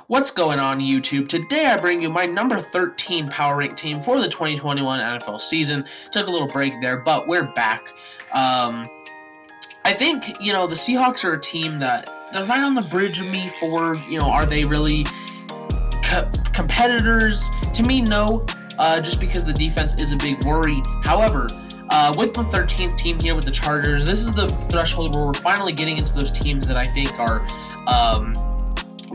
What's going on YouTube? Today I bring you my number 13 power rank team for the 2021 NFL season. Took a little break there, but we're back. I think, the Seahawks are a team that they're right on the bridge of me for, are they really competitors? To me, no, just because the defense is a big worry. However, with the 13th team here with the Chargers, this is the threshold where we're finally getting into those teams that I think are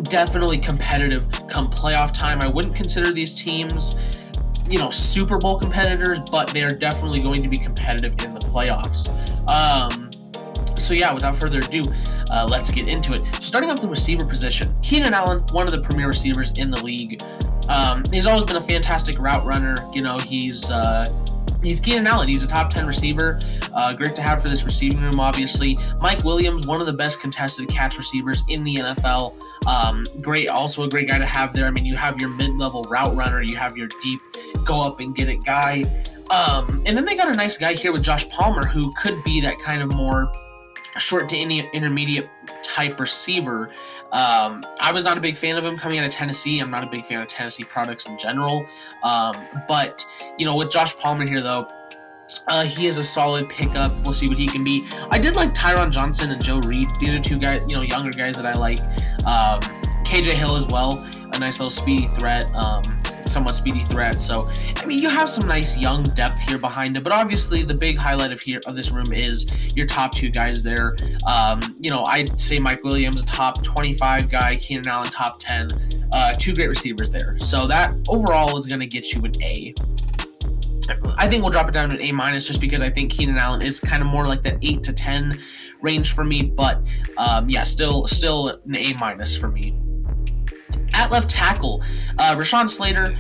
definitely competitive come playoff time. I wouldn't consider these teams, Super Bowl competitors, but they are definitely going to be competitive in the playoffs. So yeah, without further ado, let's get into it. So starting off the receiver position, Keenan Allen, one of the premier receivers in the league. He's always been a fantastic route runner. He's Keenan Allen. He's a top 10 receiver. Great to have for this receiving room, obviously. Mike Williams, one of the best contested catch receivers in the NFL. Also a great guy to have there. I mean, you have your mid-level route runner. You have your deep go up and get it guy. And then they got a nice guy here with Josh Palmer, who could be that kind of more short to intermediate type receiver. I was not a big fan of him coming out of Tennessee. I'm not a big fan of Tennessee products in general. But with Josh Palmer here, though, he is a solid pickup. We'll see what he can be. I did like Tyron Johnson and Joe Reed. These are two guys, younger guys that I like. KJ Hill as well, a nice little speedy threat. Somewhat speedy threat. So, I mean, you have some nice young depth here behind it, but obviously the big highlight of this room is your top two guys there. I'd say Mike Williams, top 25 guy, Keenan Allen, top 10. Two great receivers there. So that overall is going to get you an A. I think we'll drop it down to an A- just because I think Keenan Allen is kind of more like that 8 to 10 range for me, but still an A- for me. At left tackle, Rashawn Slater.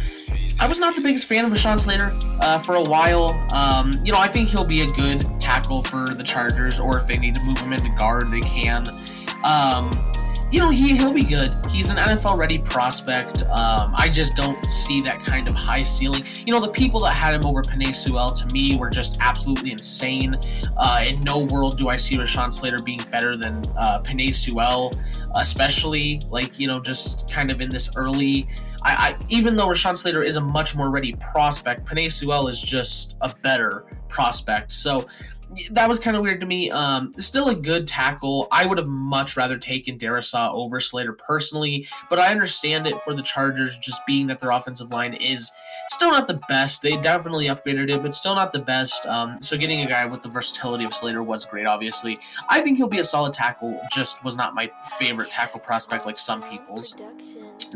I was not the biggest fan of Rashawn Slater for a while. I think he'll be a good tackle for the Chargers, or if they need to move him into guard, they can. He'll be good. He's an NFL-ready prospect. I just don't see that kind of high ceiling. The people that had him over Penei Sewell, to me, were just absolutely insane. In no world do I see Rashawn Slater being better than Penei Sewell, especially, just kind of in this early... even though Rashawn Slater is a much more ready prospect, Penei Sewell is just a better prospect. So that was kind of weird to me. Still a good tackle. I would have much rather taken Darrisaw over Slater personally, but I understand it for the Chargers, just being that their offensive line is still not the best. They definitely upgraded it, but still not the best. So getting a guy with the versatility of Slater was great, obviously. I think he'll be a solid tackle, just was not my favorite tackle prospect like some people's.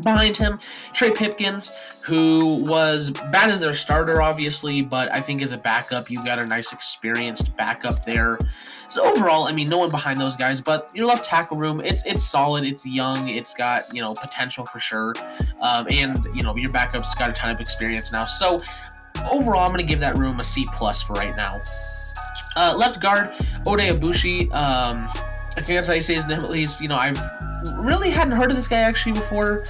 Behind him, Trey Pipkins, who was bad as their starter, obviously, but I think as a backup, you got a nice experienced backup there. So overall, I mean, no one behind those guys, but your left tackle room, it's solid, it's young, it's got, potential for sure. Your backup's got a ton of experience now. So overall, I'm going to give that room a C+ for right now. Left guard, Ode Abushi. I think that's how you say his name, at least. I've really hadn't heard of this guy actually before.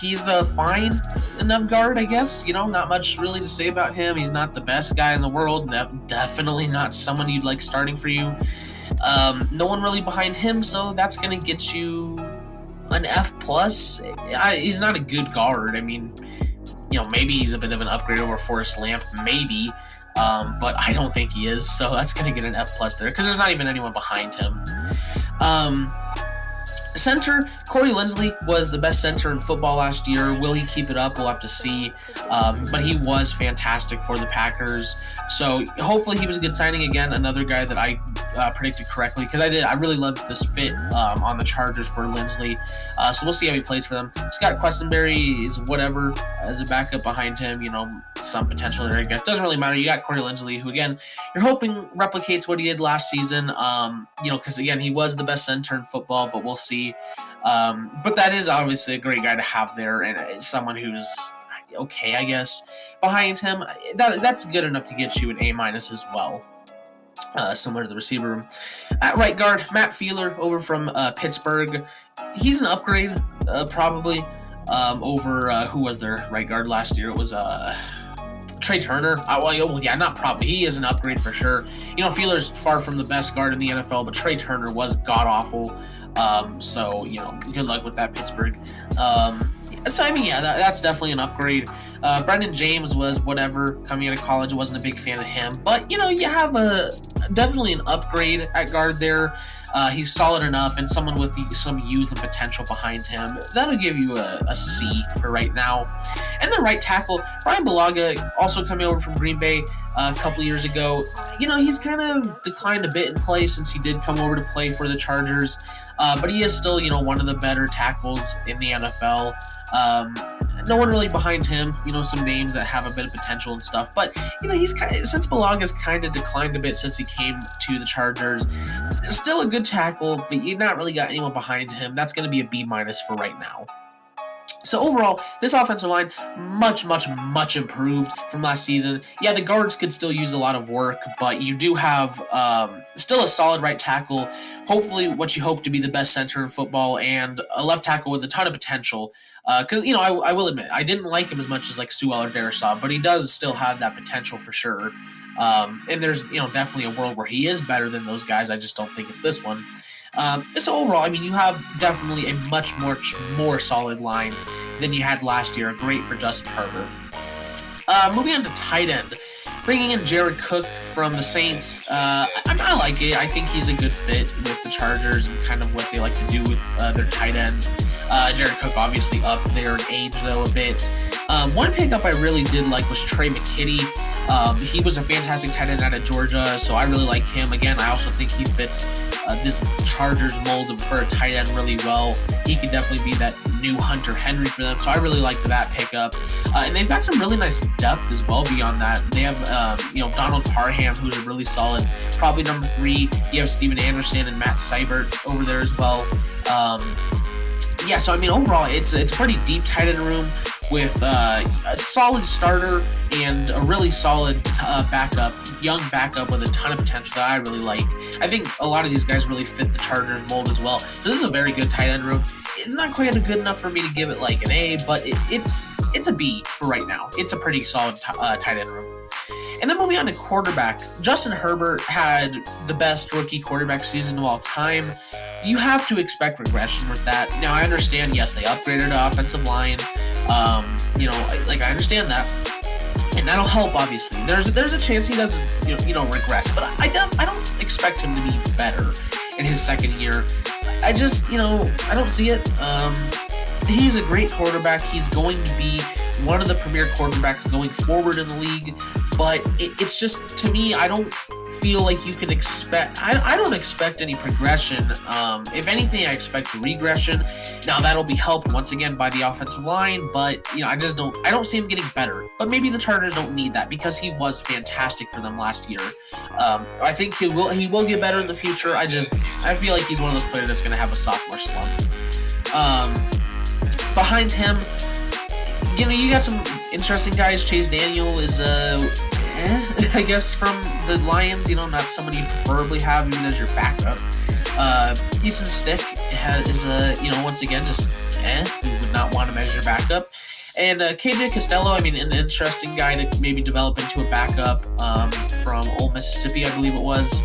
He's a fine enough guard, I guess. Not much really to say about him. He's not the best guy in the world. Definitely not someone you'd like starting for you. No one really behind him, so that's going to get you an F+. He's not a good guard. I mean, maybe he's a bit of an upgrade over Forrest Lamp, maybe. But I don't think he is, so that's going to get an F+ there, because there's not even anyone behind him. Center, Corey Linsley was the best center in football last year. Will he keep it up? We'll have to see. But he was fantastic for the Packers. So hopefully he was a good signing again. Another guy that I predicted correctly, because I really loved this fit on the Chargers for Linsley. So we'll see how he plays for them. Scott Quessenberry is whatever as a backup behind him. Some potential there, I guess. Doesn't really matter. You got Corey Linsley, who, again, you're hoping replicates what he did last season. Because, again, he was the best center in football, but we'll see. But that is obviously a great guy to have there, and it's someone who's okay, I guess. Behind him, that's good enough to get you an A- as well. Similar to the receiver room. At right guard, Matt Fiedler over from Pittsburgh. He's an upgrade, probably, over who was their right guard last year. It was Trey Turner, not probably. He is an upgrade for sure. Feeler's far from the best guard in the NFL, but Trey Turner was god-awful. So, good luck with that, Pittsburgh. That's definitely an upgrade. Brendan James was whatever coming out of college. I wasn't a big fan of him. But, you have definitely an upgrade at guard there. He's solid enough, and someone with some youth and potential behind him. That'll give you a C for right now. And then right tackle, Brian Bulaga, also coming over from Green Bay a couple years ago. He's kind of declined a bit in play since he did come over to play for the Chargers. But he is still, one of the better tackles in the NFL. No one really behind him, some names that have a bit of potential and stuff. But, he's since Bulaga's kind of declined a bit since he came to the Chargers, still a good tackle, but you've not really got anyone behind him. That's going to be a B- for right now. So overall, this offensive line, much, much, much improved from last season. Yeah, the guards could still use a lot of work, but you do have still a solid right tackle, hopefully what you hope to be the best center in football, and a left tackle with a ton of potential. Because, I will admit, I didn't like him as much as like Sewell or Darrisaw, but he does still have that potential for sure. And there's, definitely a world where he is better than those guys. I just don't think it's this one. So overall, you have definitely a much more solid line than you had last year. Great for Justin Herbert. Moving on to tight end. Bringing in Jared Cook from the Saints. I like it. I think he's a good fit with the Chargers and kind of what they like to do with their tight end. Jared Cook obviously up there in age, though, a bit. One pickup I really did like was Trey McKitty. He was a fantastic tight end out of Georgia, so I really like him. Again, I also think he fits this Chargers mold for a tight end really well. He could definitely be that new Hunter Henry for them, so I really liked that pickup. And they've got some really nice depth as well beyond that. They have, Donald Parham, who's a really solid, probably number 3. You have Steven Anderson and Matt Seibert over there as well. Overall, it's a pretty deep tight end room with a solid starter and a really solid young backup with a ton of potential that I really like. I think a lot of these guys really fit the Chargers mold as well. So this is a very good tight end room. It's not quite good enough for me to give it like an A, but it's a B for right now. It's a pretty solid tight end room. And then moving on to quarterback, Justin Herbert had the best rookie quarterback season of all time. You have to expect regression with that. Now, I understand, yes, they upgraded the offensive line. I understand that. And that'll help, obviously. There's a chance he doesn't, regress. But I don't expect him to be better in his second year. I just, I don't see it. He's a great quarterback. He's going to be one of the premier quarterbacks going forward in the league. But it's just, to me, I don't feel like you can expect, I don't expect any progression. If anything, I expect regression. Now that'll be helped once again by the offensive line, but I don't see him getting better. But maybe the Chargers don't need that because he was fantastic for them last year. I think he will get better in the future. I feel like he's one of those players that's going to have a sophomore slump. Behind him, you got some interesting guys. Chase Daniel is I guess from the Lions, not somebody you preferably have even as your backup. Easton Stick is once again just you would not want him as your backup. And KJ Costello, an interesting guy to maybe develop into a backup from Old Mississippi, I believe it was.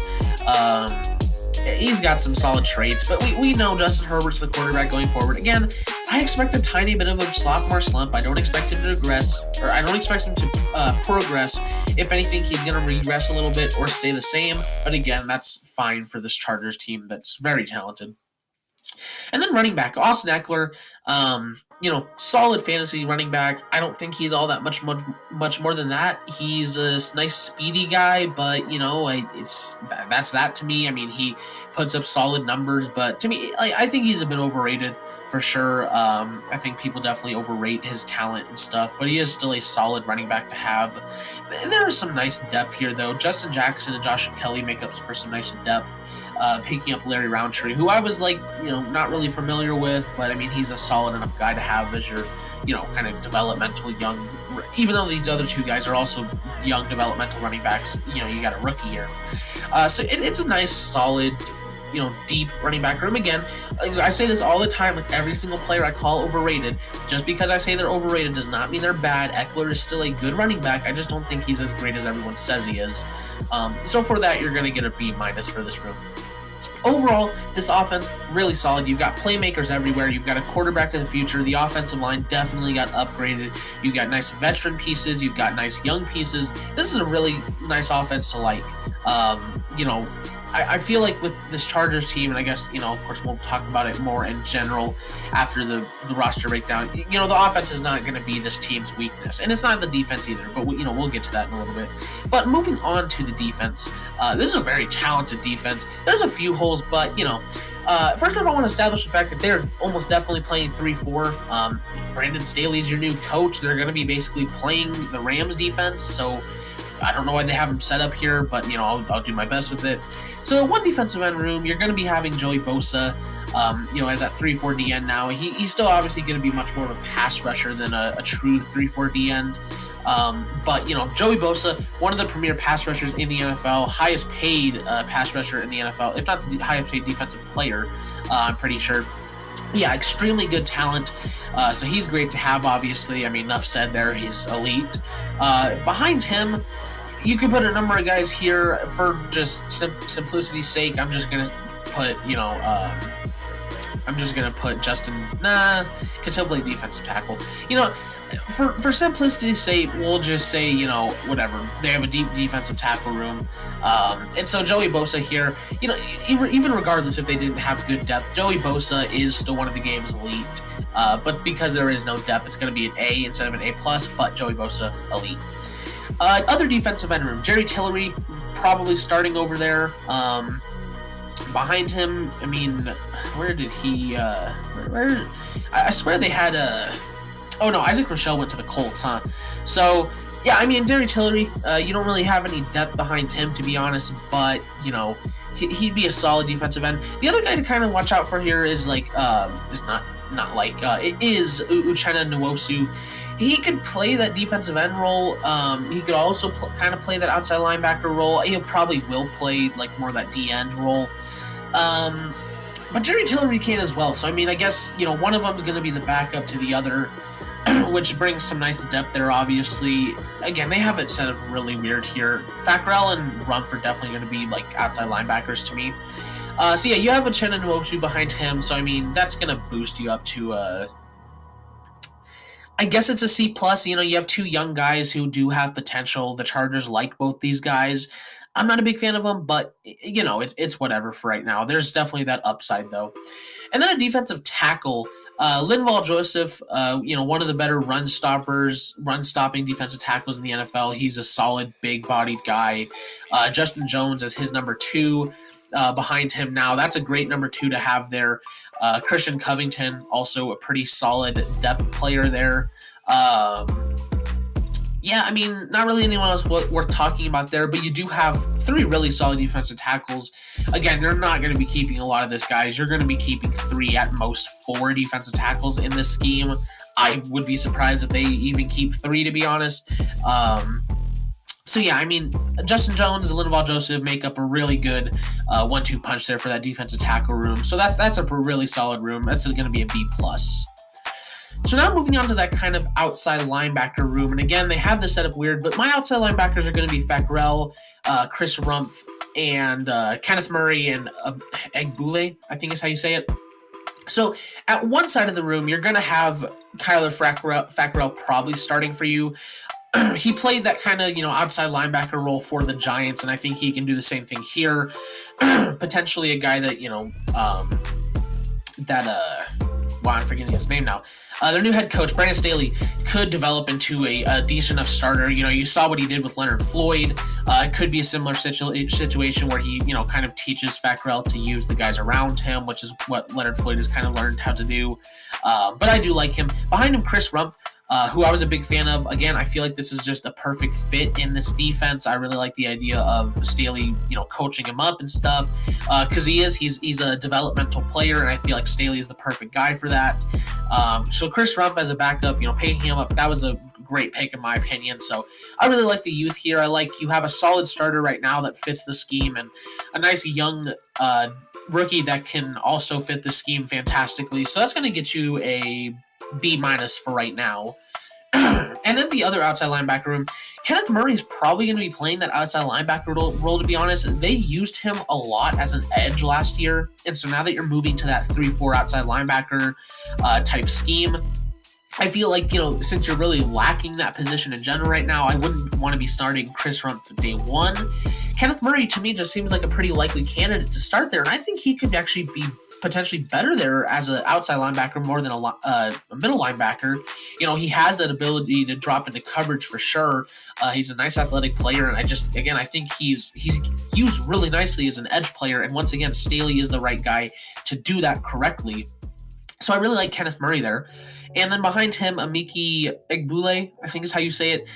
He's got some solid traits, but we know Justin Herbert's the quarterback going forward. Again, I expect a tiny bit of a sophomore slump. I don't expect him to regress, or I don't expect him to progress. If anything, he's going to regress a little bit or stay the same. But again, that's fine for this Chargers team that's very talented. And then running back, Austin Eckler, solid fantasy running back. I don't think he's all that much more than that. He's a nice speedy guy, but that's that to me. He puts up solid numbers, but to me, I think he's a bit overrated for sure. I think people definitely overrate his talent and stuff, but he is still a solid running back to have. And there's some nice depth here, though. Justin Jackson and Joshua Kelly make up for some nice depth. Picking up Larry Roundtree, who I was not really familiar with, but he's a solid enough guy to have as your, kind of developmental young, even though these other two guys are also young developmental running backs, you got a rookie here. So it's a nice, solid deep running back room. Again, I say this all the time with every single player I call overrated. Just because I say they're overrated does not mean they're bad. Eckler is still a good running back. I just don't think he's as great as everyone says he is. So for that, you're going to get a B- for this room. Overall, this offense, really solid. You've got playmakers everywhere. You've got a quarterback of the future. The offensive line definitely got upgraded. You've got nice veteran pieces. You've got nice young pieces. This is a really nice offense to like. I feel like with this Chargers team, and I guess, of course, we'll talk about it more in general after the roster breakdown. The offense is not going to be this team's weakness, and it's not the defense either, but, we'll get to that in a little bit. But moving on to the defense, this is a very talented defense. There's a few holes, but, first off, I want to establish the fact that they're almost definitely playing 3-4. Brandon Staley is your new coach. They're going to be basically playing the Rams defense, so I don't know why they have him set up here, but, I'll do my best with it. So one defensive end room, you're going to be having Joey Bosa, as that 3-4 D end now. He's still obviously going to be much more of a pass rusher than a true 3-4 D end. But Joey Bosa, one of the premier pass rushers in the NFL, highest paid pass rusher in the NFL, if not the highest paid defensive player, I'm pretty sure. Yeah, extremely good talent. So he's great to have, obviously. I mean, enough said there. He's elite. Behind him, you can put a number of guys here for just simplicity's sake. I'm just gonna put, Justin, because he'll play defensive tackle. For simplicity's sake, we'll just say, whatever. They have a deep defensive tackle room. And so Joey Bosa here, even regardless if they didn't have good depth, Joey Bosa is still one of the game's elite. But because there is no depth, it's going to be an A instead of an A+, but Joey Bosa, elite. Other defensive end room, Jerry Tillery, probably starting over there. Behind him, I mean, where did he, I swear they had Isaac Rochelle went to the Colts, huh? So, yeah, I mean, Jerry Tillery, you don't really have any depth behind him, to be honest, but, he'd be a solid defensive end. The other guy to kind of watch out for here is, it is Uchenna Nwosu. He could play that defensive end role. He could also kind of play that outside linebacker role. He probably will play, more of that D-end role. But Jerry Tillery can as well. So, I mean, I guess, one of them is going to be the backup to the other, which brings some nice depth there, obviously. Again, they have it set up really weird here. Fackrell and Rumph are definitely going to be, outside linebackers to me. So, yeah, you have Uchenna Nwosu behind him. So, I mean, that's going to boost you up to, I guess it's a C+. You have two young guys who do have potential. The Chargers like both these guys. I'm not a big fan of them, but, it's whatever for right now. There's definitely that upside, though. And then a defensive tackle, Linval Joseph, one of the better run-stopping defensive tackles in the NFL. He's a solid, big-bodied guy. Justin Jones is his number 2 behind him now. That's a great number 2 to have there. Christian Covington, also a pretty solid depth player there. Yeah, I mean, not really anyone else worth talking about there, but you do have 3 really solid defensive tackles. Again, they're not going to be keeping a lot of this, guys. You're going to be keeping 3, at most 4 defensive tackles in this scheme. I would be surprised if they even keep 3, to be honest. So, yeah, I mean, Justin Jones and Linval Joseph make up a really good 1-2 punch there for that defensive tackle room. So that's a really solid room. That's going to be a B+. So now moving on to that kind of outside linebacker room. And again, they have this setup weird, but my outside linebackers are going to be Fackrell, Chris Rumph, and Kenneth Murray and Egbule, I think is how you say it. So at one side of the room, you're going to have Kyler Fackrell probably starting for you. He played that kind of, outside linebacker role for the Giants, and I think he can do the same thing here. Potentially a guy that, I'm forgetting his name now. Their new head coach, Brandon Staley, could develop into a decent enough starter. You saw what he did with Leonard Floyd. It could be a similar situation where he, kind of teaches Fackrell to use the guys around him, which is what Leonard Floyd has kind of learned how to do. But I do like him. Behind him, Chris Rumph, who I was a big fan of. Again, I feel like this is just a perfect fit in this defense. I really like the idea of Staley, coaching him up and stuff, because he's a developmental player, and I feel like Staley is the perfect guy for that. So Chris Rumph as a backup, picking him up, that was a great pick in my opinion. So I really like the youth here. I like you have a solid starter right now that fits the scheme, and a nice young rookie that can also fit the scheme fantastically. So that's going to get you a B minus for right now. And then the other outside linebacker room, Kenneth Murray is probably going to be playing that outside linebacker role, to be honest. They used him a lot as an edge last year. And so now that you're moving to that 3-4 outside linebacker type scheme, I feel like, since you're really lacking that position in general right now, I wouldn't want to be starting Chris Rumph for day one. Kenneth Murray, to me, just seems like a pretty likely candidate to start there, and I think he could actually be potentially better there as an outside linebacker more than a middle linebacker. He has that ability to drop into coverage for sure. He's a nice athletic player, and I think he's used really nicely as an edge player, and once again, Staley is the right guy to do that correctly. So I really like Kenneth Murray there. And then behind him, Emeka Egbule, I think is how you say it,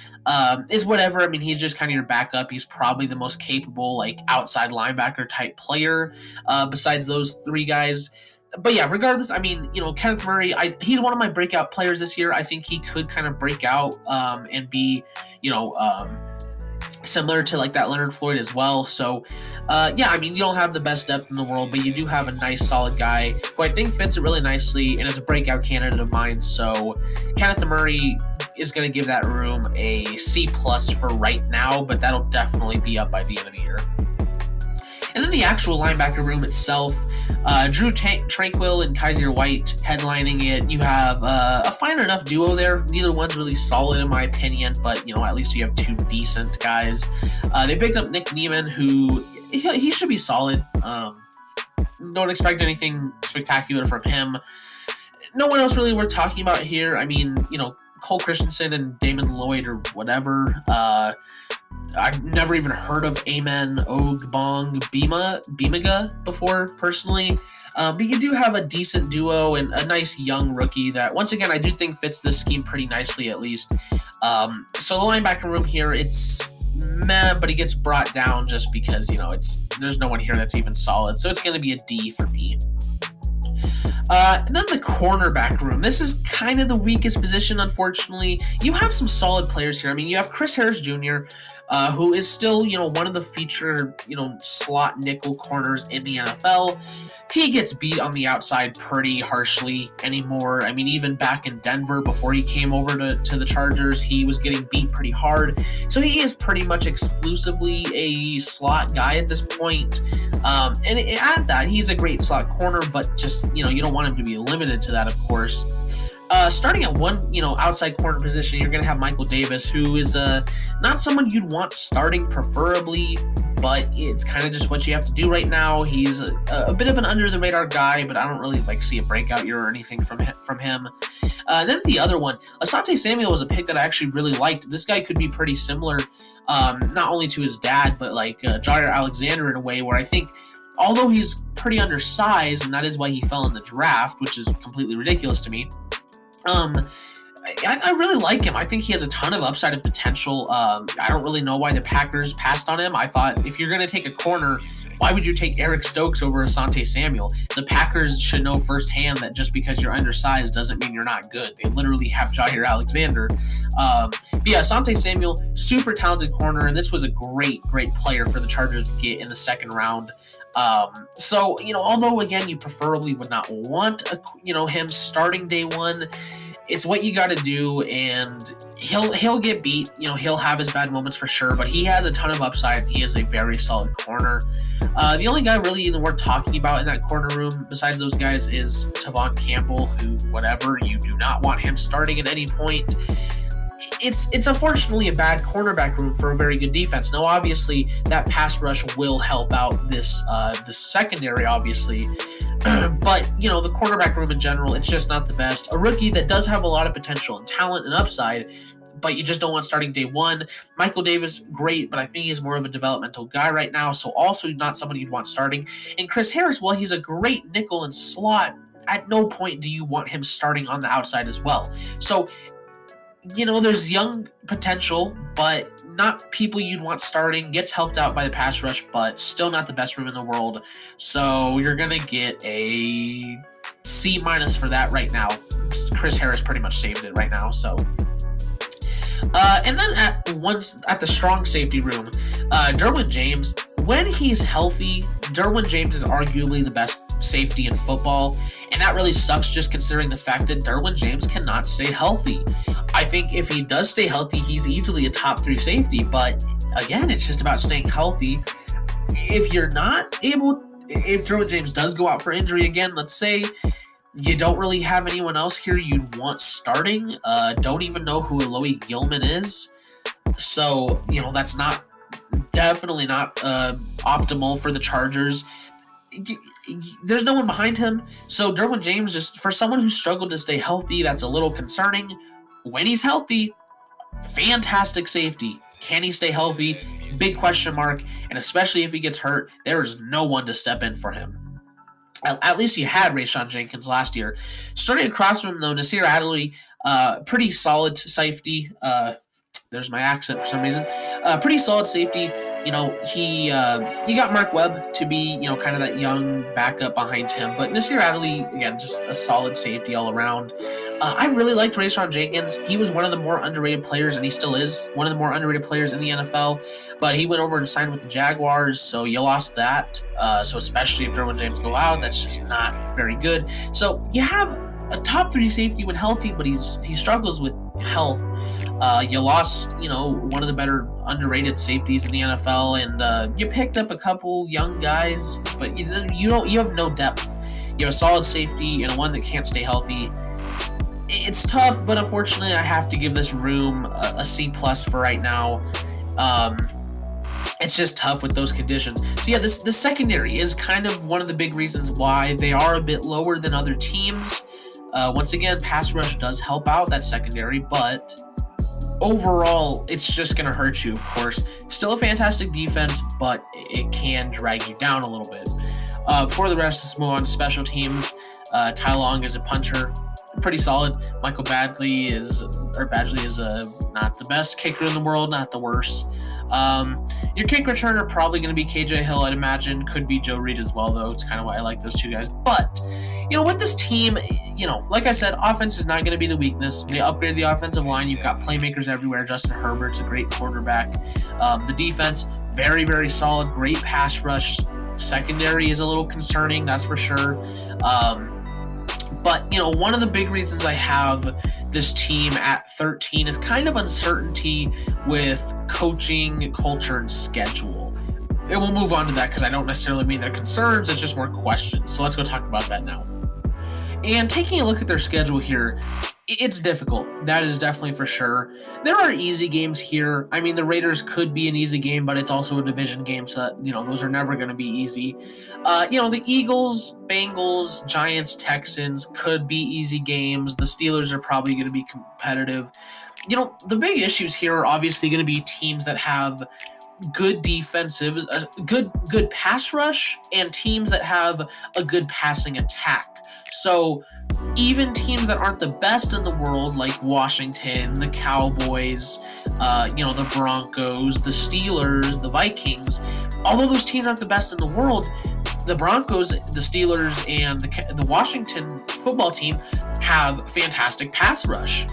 is whatever. I mean, he's just kind of your backup. He's probably the most capable, outside linebacker type player besides those three guys. But yeah, regardless, I mean, Kenneth Murray, he's one of my breakout players this year. I think he could kind of break out and be, similar to that Leonard Floyd as well. So yeah, I mean, you don't have the best depth in the world, but you do have a nice solid guy who I think fits it really nicely and is a breakout candidate of mine. So Kenneth Murray is going to give that room a C+ for right now, but that'll definitely be up by the end of the year. And then the actual linebacker room itself, Drew Tranquill and Kaiser White headlining it. You have a fine enough duo there. Neither one's really solid in my opinion, but at least you have two decent guys. They picked up Nick Niemann, who he should be solid. Don't expect anything spectacular from him. No one else really worth talking about here. I mean, Cole Christensen and Damon Lloyd or whatever. I've never even heard of Amen Ogbong Bimaga before, personally. But you do have a decent duo and a nice young rookie that, once again, I do think fits this scheme pretty nicely, at least. So the linebacker room here, it's meh, but he gets brought down just because, there's no one here that's even solid. So it's going to be a D for me. And then the cornerback room. This is kind of the weakest position, unfortunately. You have some solid players here. I mean, you have Chris Harris Jr., who is still, one of the featured, slot nickel corners in the NFL. He gets beat on the outside pretty harshly anymore. I mean, even back in Denver before he came over to the Chargers, he was getting beat pretty hard. So he is pretty much exclusively a slot guy at this point. And at that, he's a great slot corner, but just, you don't want him to be limited to that, of course. Starting at one, outside corner position, you're going to have Michael Davis, who is not someone you'd want starting preferably, but it's kind of just what you have to do right now. He's a bit of an under-the-radar guy, but I don't really see a breakout year or anything from him. Then the other one, Asante Samuel was a pick that I actually really liked. This guy could be pretty similar, not only to his dad, but Jaire Alexander in a way where I think, although he's pretty undersized, and that is why he fell in the draft, which is completely ridiculous to me, I really like him. I think he has a ton of upside and potential. I don't really know why the Packers passed on him. I thought, if you're going to take a corner, why would you take Eric Stokes over Asante Samuel? The Packers should know firsthand that just because you're undersized doesn't mean you're not good. They literally have Jaire Alexander. But yeah, Asante Samuel, super talented corner, and this was a great player for the Chargers to get in the second round. So, although, again, you preferably would not want, him starting day one, it's what you got to do, and he'll get beat. He'll have his bad moments for sure, but he has a ton of upside. He is a very solid corner. The only guy really even worth talking about in that corner room besides those guys is Tavon Campbell, who, whatever, you do not want him starting at any point. It's unfortunately a bad cornerback room for a very good defense. Now, obviously, that pass rush will help out this secondary, obviously. But, the cornerback room in general, it's just not the best. A rookie that does have a lot of potential and talent and upside, but you just don't want starting day one. Michael Davis, great, but I think he's more of a developmental guy right now, so also not somebody you'd want starting. And Chris Harris, well, he's a great nickel and slot. At no point do you want him starting on the outside as well. So, there's young potential, but not people you'd want starting. Gets helped out by the pass rush, but still not the best room in the world. So you're going to get a C- for that right now. Chris Harris pretty much saved it right now. So, and then at the strong safety room, Derwin James, when he's healthy, Derwin James is arguably the best safety in football, and that really sucks just considering the fact that Derwin James cannot stay healthy. I think if he does stay healthy, he's easily a top 3 safety, but again, it's just about staying healthy. If Derwin James does go out for injury again, let's say you don't really have anyone else here you'd want starting, don't even know who Eloy Gilman is, so, that's definitely not optimal for the Chargers. There's no one behind him, so Derwin James, just for someone who struggled to stay healthy, that's a little concerning. When he's healthy, fantastic safety. Can he stay healthy? Big question mark, and especially if he gets hurt, there is no one to step in for him. At least he had Rayshawn Jenkins last year. Starting across from him, though, Nasir Adderley, pretty solid safety. There's my accent for some reason. Pretty solid safety. He got Mark Webb to be, kind of that young backup behind him. But Nasir Adderley, again, just a solid safety all around. I really liked Rayshawn Jenkins. He was one of the more underrated players, and he still is one of the more underrated players in the NFL. But he went over and signed with the Jaguars, so you lost that. So especially if Derwin James go out, that's just not very good. So you have a top 3 safety when healthy, but he struggles with health. You lost, one of the better underrated safeties in the NFL, and you picked up a couple young guys, but you have no depth. You have a solid safety and one that can't stay healthy. It's tough, but unfortunately, I have to give this room a C+ for right now. It's just tough with those conditions. So yeah, this secondary is kind of one of the big reasons why they are a bit lower than other teams. Once again, pass rush does help out that secondary, but overall, it's just going to hurt you, of course. Still a fantastic defense, but it can drag you down a little bit. For the rest, let's move on to special teams. Ty Long is a punter, pretty solid. Michael Badgley is not the best kicker in the world, not the worst. Your kick returner probably going to be KJ Hill, I'd imagine. Could be Joe Reed as well, though. It's kind of why I like those two guys. But, with this team, like I said, offense is not going to be the weakness. They upgraded the offensive line. You've got playmakers everywhere. Justin Herbert's a great quarterback. The defense, very, very solid. Great pass rush. Secondary is a little concerning, that's for sure. But, one of the big reasons I have this team at 13 is kind of uncertainty with coaching, culture, and schedule. And we'll move on to that because I don't necessarily mean they're concerns, it's just more questions. So let's go talk about that now. And taking a look at their schedule here, it's difficult. That is definitely for sure. There are easy games here. I mean, the Raiders could be an easy game, but it's also a division game, so those are never going to be easy. The Eagles, Bengals, Giants, Texans could be easy games. The Steelers are probably going to be competitive. The big issues here are obviously going to be teams that have good defensive, good pass rush, and teams that have a good passing attack. So even teams that aren't the best in the world, like Washington, the Cowboys, the Broncos, the Steelers, the Vikings, although those teams aren't the best in the world, the Broncos, the Steelers, and the Washington football team have fantastic pass rush.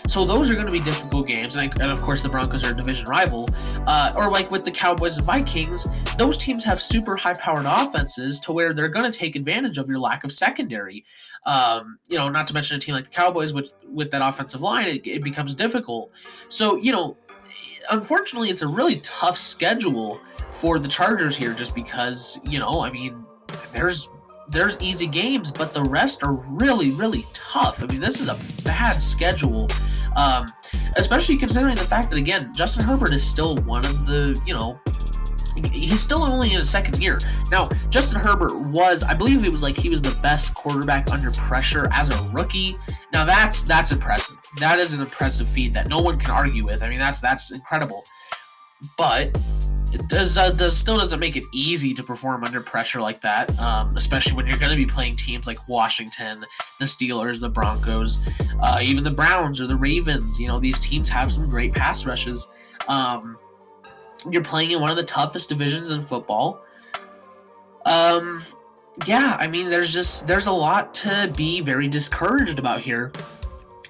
So those are going to be difficult games. And of course, the Broncos are a division rival. Or like with the Cowboys and Vikings, those teams have super high-powered offenses to where they're going to take advantage of your lack of secondary. Not to mention a team like the Cowboys, which with that offensive line, it becomes difficult. So, unfortunately, it's a really tough schedule for the Chargers here just because, there's easy games, but the rest are really, really tough. I mean, this is a bad schedule, especially considering the fact that, again, Justin Herbert is still one of the, he's still only in his second year. Now, Justin Herbert I believe he was the best quarterback under pressure as a rookie. Now, that's impressive. That is an impressive feat that no one can argue with. I mean, that's incredible. But it still doesn't make it easy to perform under pressure like that, especially when you're going to be playing teams like Washington, the Steelers, the Broncos, even the Browns or the Ravens. These teams have some great pass rushes. You're playing in one of the toughest divisions in football. There's a lot to be very discouraged about here.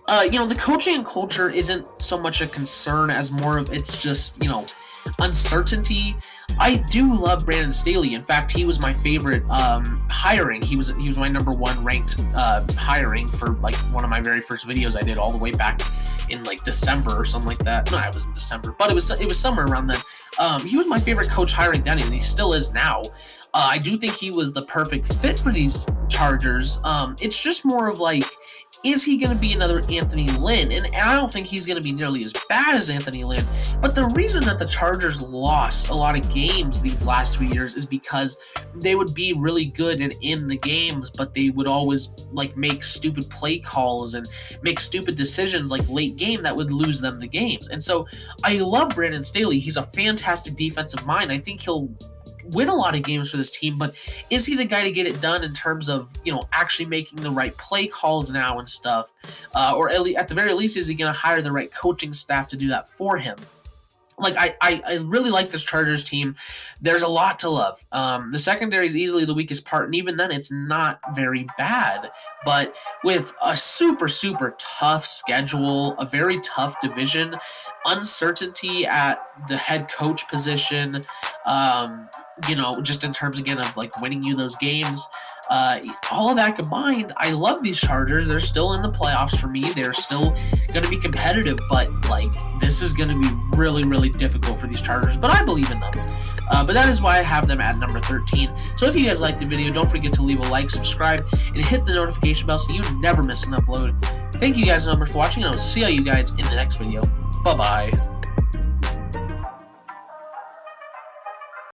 The coaching and culture isn't so much a concern as more of it's just, uncertainty. I do love Brandon Staley. In fact, he was my favorite hiring. He was my number one ranked hiring for like one of my very first videos I did all the way back in like December or something like that. No, it was in December, but it was somewhere around then. He was my favorite coach hiring then, and he still is now. I do think he was the perfect fit for these Chargers. It's just more of like, is he going to be another Anthony Lynn? And I don't think he's going to be nearly as bad as Anthony Lynn. But the reason that the Chargers lost a lot of games these last 2 years is because they would be really good and in the games, but they would always like make stupid play calls and make stupid decisions like late game that would lose them the games. And so I love Brandon Staley. He's a fantastic defensive mind. I think he'll win a lot of games for this team, but is he the guy to get it done in terms of, actually making the right play calls now and stuff? Or at the very least, is he going to hire the right coaching staff to do that for him? Like, I really like this Chargers team. There's a lot to love. The secondary is easily the weakest part, and even then, it's not very bad. But with a super, super tough schedule, a very tough division, uncertainty at the head coach position, just in terms, again, of, like, winning you those games, all of that combined, I love these Chargers. They're still in the playoffs for me. They're still going to be competitive, but like this is going to be really, really difficult for these Chargers. But I believe in them. But that is why I have them at number 13. So if you guys liked the video, don't forget to leave a like, subscribe, and hit the notification bell so you never miss an upload. Thank you guys so much for watching, and I will see all you guys in the next video. Bye-bye.